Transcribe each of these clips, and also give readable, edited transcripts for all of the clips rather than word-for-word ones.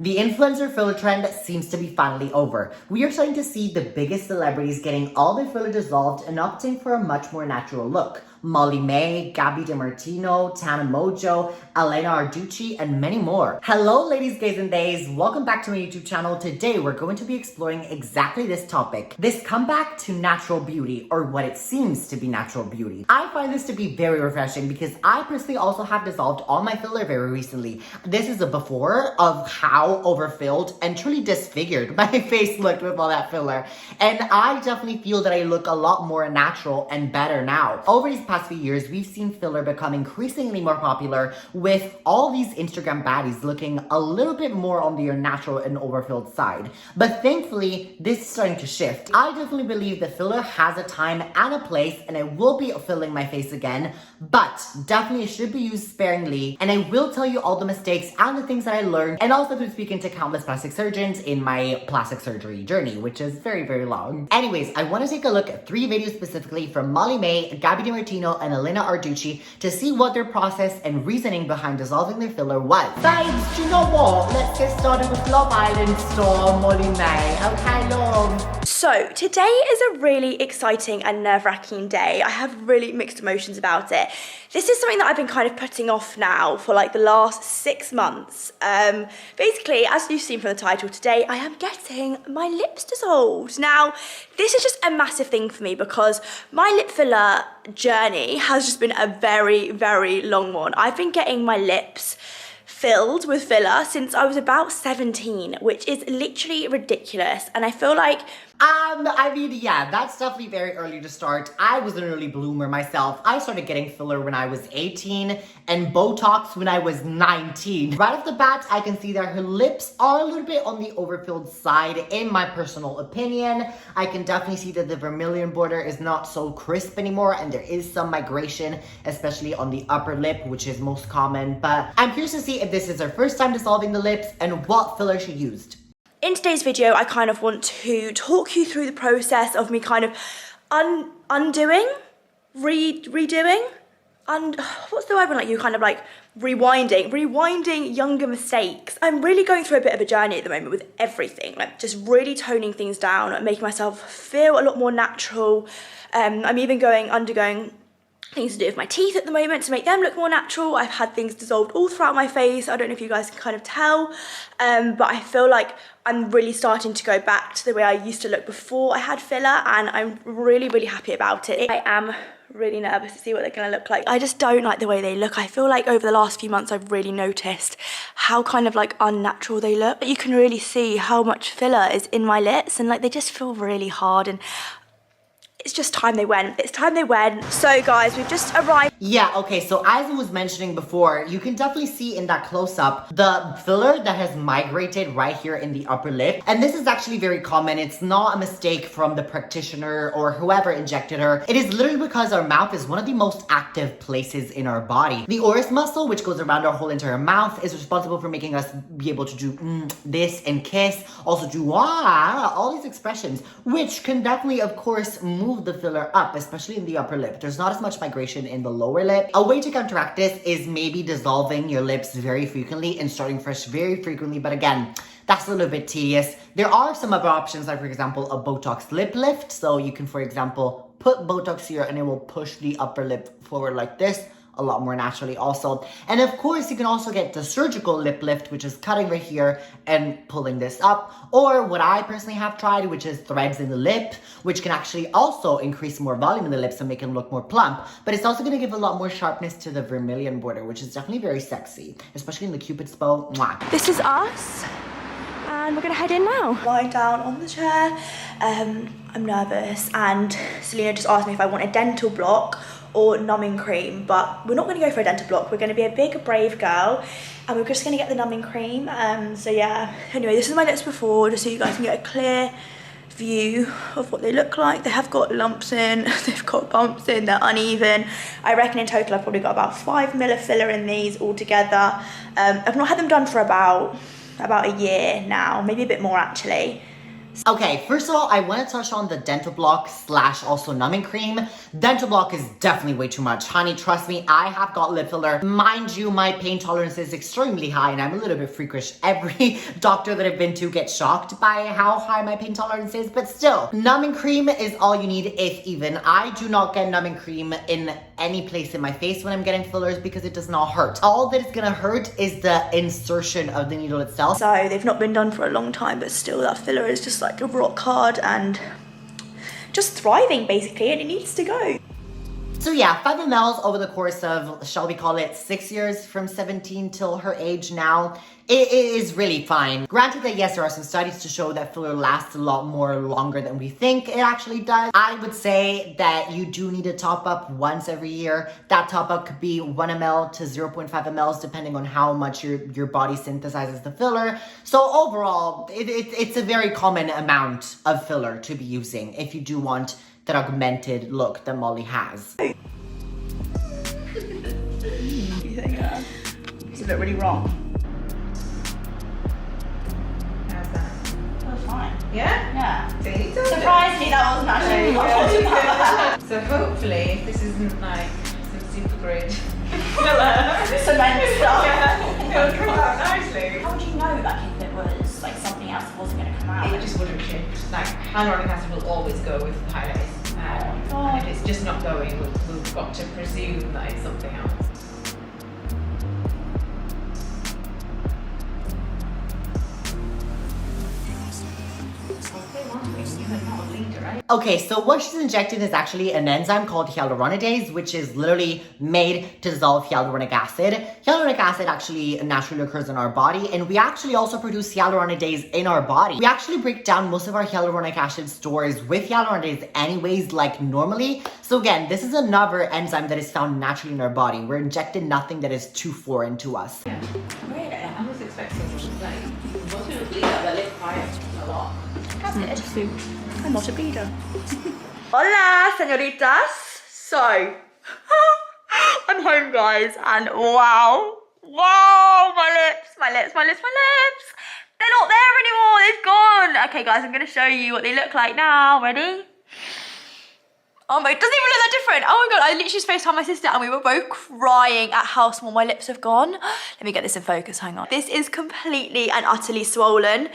The influencer filler trend seems to be finally over. We are starting to see the biggest celebrities getting all their filler dissolved and opting for a much more natural look. Molly May, Gabi DeMartino, Tana Mojo, Alana Arbucci, and many more. Hello ladies, gays, and days. Welcome back to my YouTube channel. Today we're going to be exploring exactly this topic. This comeback to natural beauty, or what it seems to be natural beauty. I find this to be very refreshing because I personally also have dissolved all my filler very recently. This is a before of how overfilled and truly disfigured my face looked with all that filler. And I definitely feel that I look a lot more natural and better now. Over these past few years, we've seen filler become increasingly more popular with all these Instagram baddies looking a little bit more on the natural and overfilled side. But thankfully, this is starting to shift. I definitely believe that filler has a time and a place, and I will be filling my face again, but definitely it should be used sparingly. And I will tell you all the mistakes and the things that I learned, and also to speaking to countless plastic surgeons in my plastic surgery journey, which is very, very long. Anyways, I want to take a look at 3 videos specifically from Molly May, Gabi DeMartino, and Alana Arbucci to see what their process and reasoning behind dissolving their filler was. Babes, do you know what? Let's get started with Love Island star Molly May. Okay, love. So today is a really exciting and nerve-wracking day. I have really mixed emotions about it. This is something that I've been kind of putting off now for like the last 6 months. Basically, as you've seen from the title today, I am getting my lips dissolved. Now, this is just a massive thing for me because my lip filler journey has just been a very, very long one. I've been getting my lips filled with filler since I was about 17, which is literally ridiculous. And I feel like I mean, yeah, that's definitely very early to start. I was an early bloomer myself. I started getting filler when I was 18 and botox when I was 19. Right off the bat, I can see that her lips are a little bit on the overfilled side, in my personal opinion. I can definitely see that the vermilion border is not so crisp anymore, and there is some migration, especially on the upper lip, which is most common. But I'm curious to see if this is her first time dissolving the lips and what filler she used. In today's video, I kind of want to talk you through the process of me kind of undoing, redoing, what's the word when like you kind of like rewinding younger mistakes. I'm really going through a bit of a journey at the moment with everything, like just really toning things down, making myself feel a lot more natural. I'm even undergoing things to do with my teeth at the moment to make them look more natural. I've had things dissolved all throughout my face. I don't know if you guys can kind of tell, but I feel like I'm really starting to go back to the way I used to look before I had filler, and I'm really, really happy about it. I am really nervous to see what they're gonna look like. I just don't like the way they look. I feel like over the last few months, I've really noticed how kind of like unnatural they look. You can really see how much filler is in my lips, and like they just feel really hard, and it's just time they went. It's time they went. So guys, we've just arrived. Yeah, okay, so as I was mentioning before, you can definitely see in that close-up the filler that has migrated right here in the upper lip. And this is actually very common. It's not a mistake from the practitioner or whoever injected her. It is literally because our mouth is one of the most active places in our body. The oris muscle, which goes around our whole entire mouth, is responsible for making us be able to do this and kiss, also do wah, all these expressions, which can definitely, of course, move the filler up, especially in the upper lip. There's not as much migration in the lower lip. A way to counteract this is maybe dissolving your lips very frequently and starting fresh very frequently, but again, that's a little bit tedious. There are some other options, like for example, a botox lip lift. So you can, for example, put botox here and it will push the upper lip forward like this, a lot more naturally also. And of course, you can also get the surgical lip lift, which is cutting right here and pulling this up. Or what I personally have tried, which is threads in the lip, which can actually also increase more volume in the lips and make them look more plump. But it's also going to give a lot more sharpness to the vermilion border, which is definitely very sexy, especially in the Cupid's bow. Mwah. This is us, and we're gonna head in now. Lying down on the chair. I'm nervous, and Selena just asked me if I want a dental block or numbing cream, but we're not going to go for a dental block. We're going to be a big brave girl, and we're just going to get the numbing cream. So yeah, anyway, this is my lips before, just so you guys can get a clear view of what they look like. They have got lumps in, they've got bumps in, they're uneven. I reckon in total I've probably got about 5 ml of filler in these all together. I've not had them done for about a year now, maybe a bit more actually. Okay, first of all, I want to touch on the dental block slash also numbing cream. Dental block is definitely way too much. Honey, trust me, I have got lip filler. Mind you, my pain tolerance is extremely high and I'm a little bit freakish. Every doctor that I've been to gets shocked by how high my pain tolerance is, but still, numbing cream is all you need, if even. I do not get numbing cream in any place in my face when I'm getting fillers because it does not hurt. All that is gonna hurt is the insertion of the needle itself. So they've not been done for a long time, but still that filler is just like a rock hard and just thriving basically, and it needs to go. So yeah, 5 mLs over the course of, shall we call it 6 years, from 17 till her age now, it is really fine. Granted that yes, there are some studies to show that filler lasts a lot more longer than we think it actually does. I would say that you do need to top up once every year. That top up could be 1 ml to 0.5 mLs depending on how much your body synthesizes the filler. So overall, it's a very common amount of filler to be using if you do want that augmented look that Molly has. You think does it look really wrong? How's that? That was fine. Yeah? Yeah. See? Surprisingly, that wasn't actually what I thought about that. So hopefully, if this isn't like some super grid Cement stuff. it'll come out nicely. How would you know, like, if it was like something else that wasn't going to come out? It just wouldn't shift. Like, hyaluronic acid will always go with the highlights. And if it's just not going, we've got to presume that it's something else. Okay, so what she's injecting is actually an enzyme called hyaluronidase, which is literally made to dissolve hyaluronic acid. Hyaluronic acid actually naturally occurs in our body, and we actually also produce hyaluronidase in our body. We actually break down most of our hyaluronic acid stores with hyaluronidase anyways, like normally. So again, this is another enzyme that is found naturally in our body. We're injecting nothing that is too foreign to us. Yeah. Really? I was expecting like, wasn't a bleeder, but lit quiet a lot. That's good. I'm not a bleeder. Hola, señoritas. So, I'm home, guys, and wow, my lips. They're not there anymore, they've gone. Okay, guys, I'm gonna show you what they look like now. Ready? Oh my, it doesn't even look that different. Oh my God, I literally just FaceTimed my sister and we were both crying at how small my lips have gone. Let me get this in focus, hang on. This is completely and utterly swollen.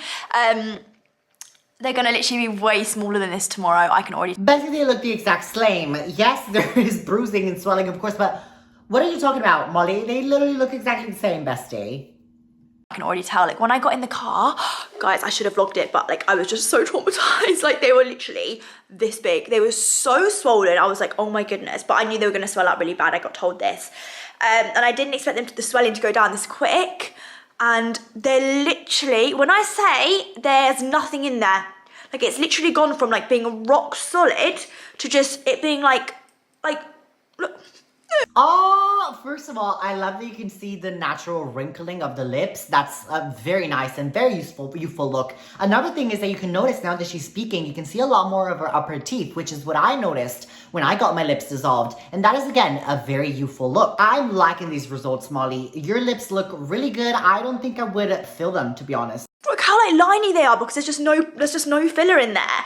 They're gonna literally be way smaller than this tomorrow. I can already... Basically, they look the exact same. Yes, there is bruising and swelling, of course, but what are you talking about, Molly? They literally look exactly the same, bestie. I can already tell, like when I got in the car, guys, I should have vlogged it, but like I was just so traumatized. Like they were literally this big. They were so swollen. I was like, oh my goodness, but I knew they were gonna swell up really bad. I got told this. And I didn't expect the swelling to go down this quick. And they're literally, when I say there's nothing in there, like it's literally gone from like being rock solid to just it being like, look. Oh, first of all, I love that you can see the natural wrinkling of the lips. That's a very nice and very youthful look. Another thing is that you can notice now that she's speaking, you can see a lot more of her upper teeth, which is what I noticed when I got my lips dissolved. And that is, again, a very youthful look. I'm liking these results, Molly. Your lips look really good. I don't think I would fill them, to be honest. Look how like liney they are because there's just no filler in there.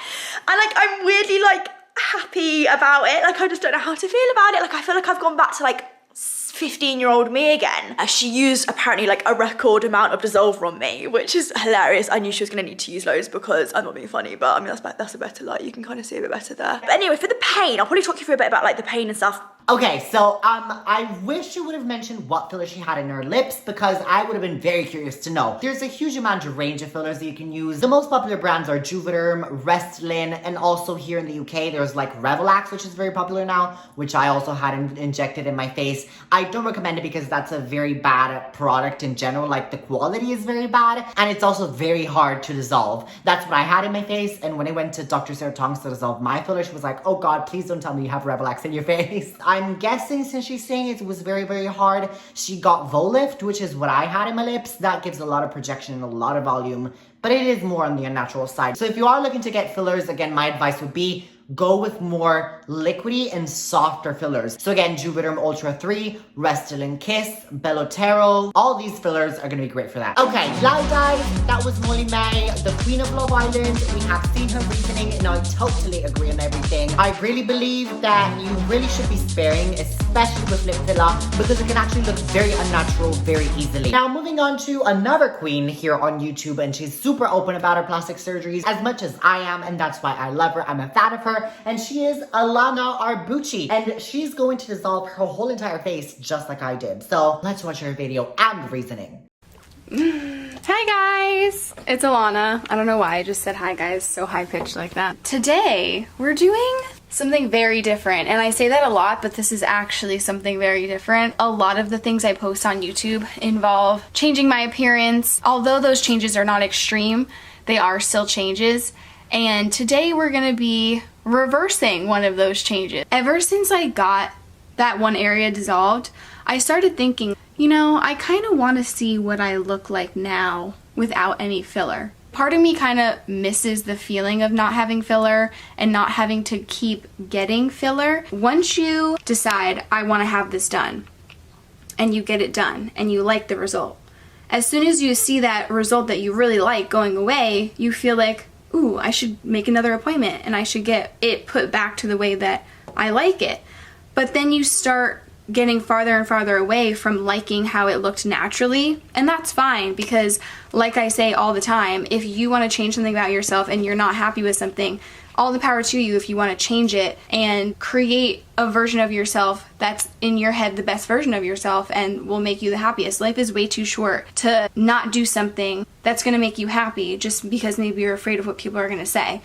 And like I'm weirdly like happy about it. Like I just don't know how to feel about it. Like I feel like I've gone back to like 15-year-old me again. She used apparently like a record amount of dissolver on me, which is hilarious. I knew she was gonna need to use loads because I'm not being funny, but I mean that's a better light. You can kind of see a bit better there. But anyway, for the pain, I'll probably talk you through a bit about like the pain and stuff. Okay, so I wish you would have mentioned what filler she had in her lips because I would have been very curious to know. There's a huge amount of range of fillers that you can use. The most popular brands are Juvederm, Restylane, and also here in the UK there's like Revelax, which is very popular now, which I also had injected in my face. I don't recommend it because that's a very bad product in general. Like the quality is very bad and it's also very hard to dissolve. That's what I had in my face, and when I went to Dr. Sarah Tongs to dissolve my filler, she was like, oh God, please don't tell me you have Revelax in your face. I'm guessing since she's saying it was very, very hard, she got Volift, which is what I had in my lips. That gives a lot of projection and a lot of volume, but it is more on the unnatural side. So if you are looking to get fillers, again, my advice would be go with more liquidy and softer fillers. So again, Juvederm Ultra 3, Restylane Kiss, Bellotero, all these fillers are gonna be great for that. Okay, now guys, that was Molly May, the queen of Love Island. We have seen her reasoning and I totally agree on everything. I really believe that you really should be sparing, especially with lip filler, because it can actually look very unnatural very easily. Now moving on to another queen here on YouTube, and she's super open about her plastic surgeries as much as I am, and that's why I love her. I'm a fan of her, and she is Alana Arbucci, and she's going to dissolve her whole entire face just like I did. So let's watch her video and reasoning. Hi guys, it's Alana. I don't know why I just said hi guys so high pitched like that. Today we're doing something very different, and I say that a lot, but this is actually something very different. A lot of the things I post on YouTube involve changing my appearance. Although those changes are not extreme, they are still changes, and today we're gonna be reversing one of those changes. Ever since I got that one area dissolved, I started thinking, you know, I kind of want to see what I look like now without any filler. Part of me kind of misses the feeling of not having filler and not having to keep getting filler. Once you decide, I want to have this done, and you get it done, and you like the result, as soon as you see that result that you really like going away, you feel like, ooh, I should make another appointment, and I should get it put back to the way that I like it. But then you start getting farther and farther away from liking how it looked naturally, and that's fine, because like I say all the time, if you want to change something about yourself and you're not happy with something, all the power to you if you want to change it and create a version of yourself that's in your head the best version of yourself and will make you the happiest. Life is way too short to not do something that's going to make you happy just because maybe you're afraid of what people are going to say.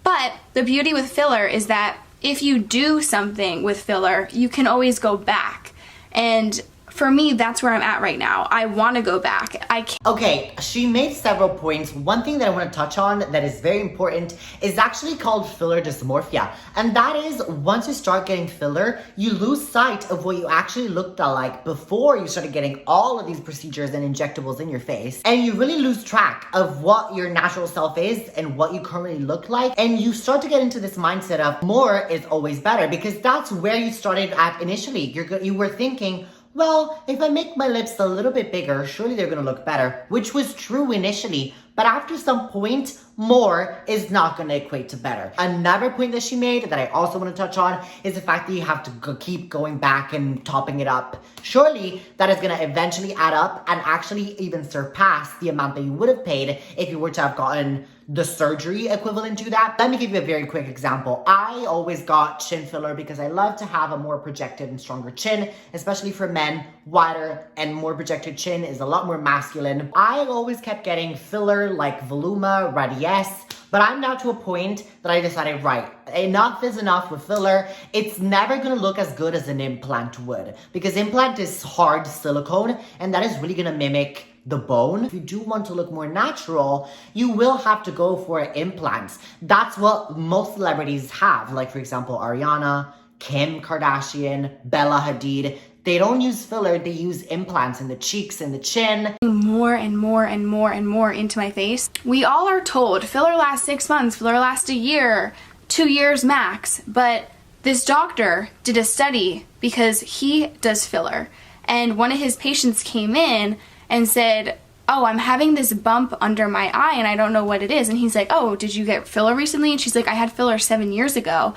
But the beauty with filler is that if you do something with filler, you can always go back. And for me, that's where I'm at right now. I want to go back. I can't. Okay, she made several points. One thing that I want to touch on that is very important is actually called filler dysmorphia. And that is, once you start getting filler, you lose sight of what you actually looked like before you started getting all of these procedures and injectables in your face. And you really lose track of what your natural self is and what you currently look like. And you start to get into this mindset of more is always better, because that's where you started at initially. You were thinking, well, if I make my lips a little bit bigger, surely they're gonna look better, which was true initially. But after some point, more is not gonna equate to better. Another point that she made that I also wanna touch on is the fact that you have to keep going back and topping it up. Surely that is gonna eventually add up and actually even surpass the amount that you would have paid if you were to have gotten the surgery equivalent to that. Let me give you a very quick example. I always got chin filler because I love to have a more projected and stronger chin, especially for men. Wider and more projected chin is a lot more masculine. I always kept getting filler like Voluma, Radiesse, but I'm now to a point that I decided, right, enough is enough with filler. It's never gonna look as good as an implant would, because implant is hard silicone and that is really gonna mimic the bone. If you do want to look more natural, you will have to go for implants. That's what most celebrities have, like for example, Ariana, Kim Kardashian, Bella Hadid. They don't use filler, they use implants in the cheeks and the chin. More and more and more and more into my face. We all are told filler lasts 6 months, filler lasts a year, 2 years max. But this doctor did a study because he does filler, and one of his patients came in and said, oh, I'm having this bump under my eye and I don't know what it is. And he's like, oh, did you get filler recently? And she's like, I had filler 7 years ago.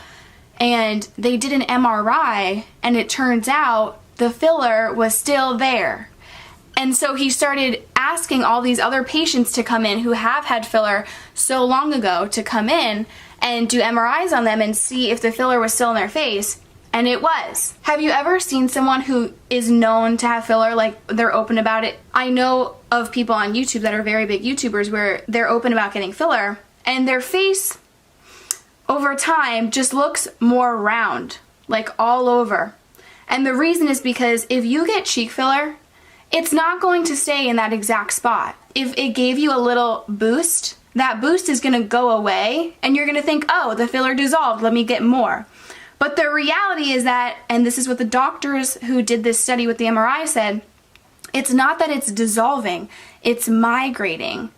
And they did an MRI and it turns out the filler was still there. And so he started asking all these other patients to come in who have had filler so long ago to come in and do MRIs on them and see if the filler was still in their face. And it was. Have you ever seen someone who is known to have filler, like they're open about it? I know of people on YouTube that are very big YouTubers where they're open about getting filler and their face over time just looks more round, like all over. And the reason is because if you get cheek filler, it's not going to stay in that exact spot. If it gave you a little boost, that boost is gonna go away and you're gonna think, oh, the filler dissolved, let me get more. But the reality is that, and this is what the doctors who did this study with the MRI said, it's not that it's dissolving, it's migrating.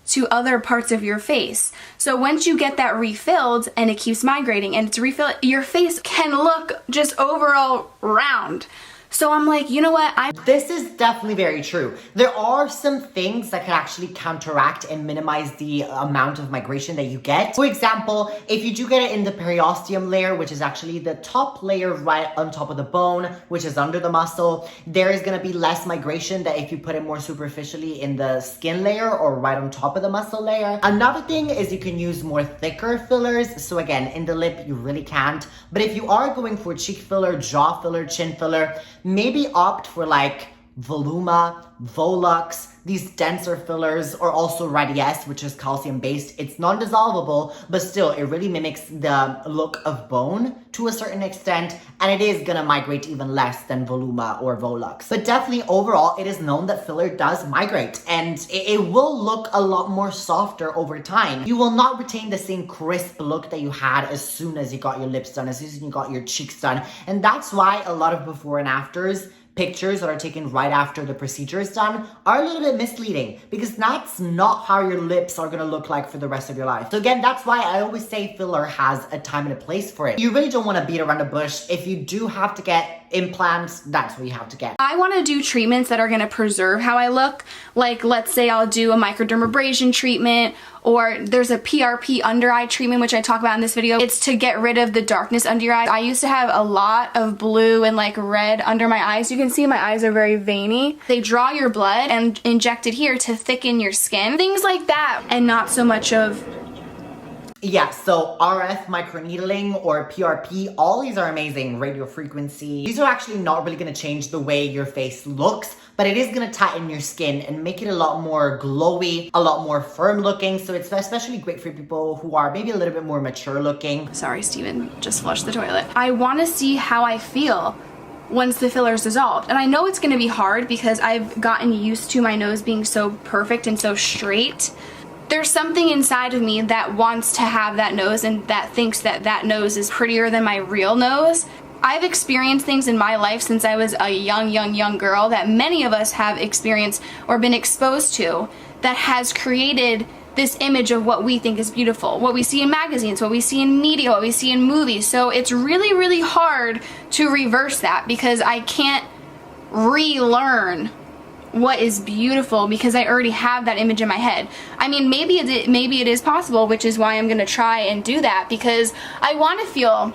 to other parts of your face. So once you get that refilled and it keeps migrating and it's refilled, your face can look just overall round. So I'm like, you know what? This is definitely very true. There are some things that can actually counteract and minimize the amount of migration that you get. For example, if you do get it in the periosteum layer, which is actually the top layer right on top of the bone, which is under the muscle, there is going to be less migration than if you put it more superficially in the skin layer or right on top of the muscle layer. Another thing is you can use more thicker fillers. So again, in the lip, you really can't. But if you are going for cheek filler, jaw filler, chin filler, maybe opt for like Voluma, Volux, these denser fillers, or also Radiesse, which is calcium based. It's non-dissolvable, but still it really mimics the look of bone to a certain extent, and it is gonna migrate even less than Voluma or Volux. But definitely overall, it is known that filler does migrate, and it will look a lot more softer over time. You will not retain the same crisp look that you had as soon as you got your lips done, as soon as you got your cheeks done. And that's why a lot of before and afters pictures that are taken right after the procedure is done are a little bit misleading, because that's not how your lips are gonna look like for the rest of your life. So again, that's why I always say filler has a time and a place for it. You really don't want to beat around the bush. If you do have to get implants, that's what you have to get. I want to do treatments that are going to preserve how I look. Like, let's say I'll do a microdermabrasion treatment, or there's a PRP under eye treatment, which I talk about in this video. It's to get rid of the darkness under your eyes. I used to have a lot of blue and like red under my eyes. You can see my eyes are very veiny. They draw your blood and inject it here to thicken your skin. Things like that, and not so much of... Yeah, so RF microneedling or PRP, all these are amazing. Radio frequency. These are actually not really gonna change the way your face looks, but it is gonna tighten your skin and make it a lot more glowy, a lot more firm looking. So it's especially great for people who are maybe a little bit more mature looking. Sorry, Steven, just flushed the toilet. I wanna see how I feel once the filler's dissolved. And I know it's gonna be hard because I've gotten used to my nose being so perfect and so straight. There's something inside of me that wants to have that nose and that thinks that that nose is prettier than my real nose. I've experienced things in my life since I was a young girl that many of us have experienced or been exposed to, that has created this image of what we think is beautiful, what we see in magazines, what we see in media, what we see in movies. So it's really, really hard to reverse that, because I can't relearn what is beautiful because I already have that image in my head. I mean, maybe it is possible, which is why I'm gonna try and do that, because I want to feel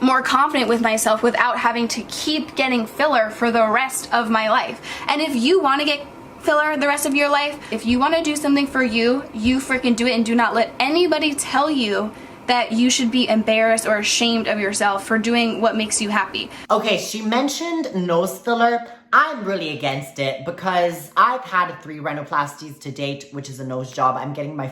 more confident with myself without having to keep getting filler for the rest of my life. And if you want to get filler the rest of your life, if you want to do something for you, you freaking do it, and do not let anybody tell you that you should be embarrassed or ashamed of yourself for doing what makes you happy. Okay, she mentioned nose filler. I'm really against it because I've had 3 rhinoplasties to date, which is a nose job. I'm getting my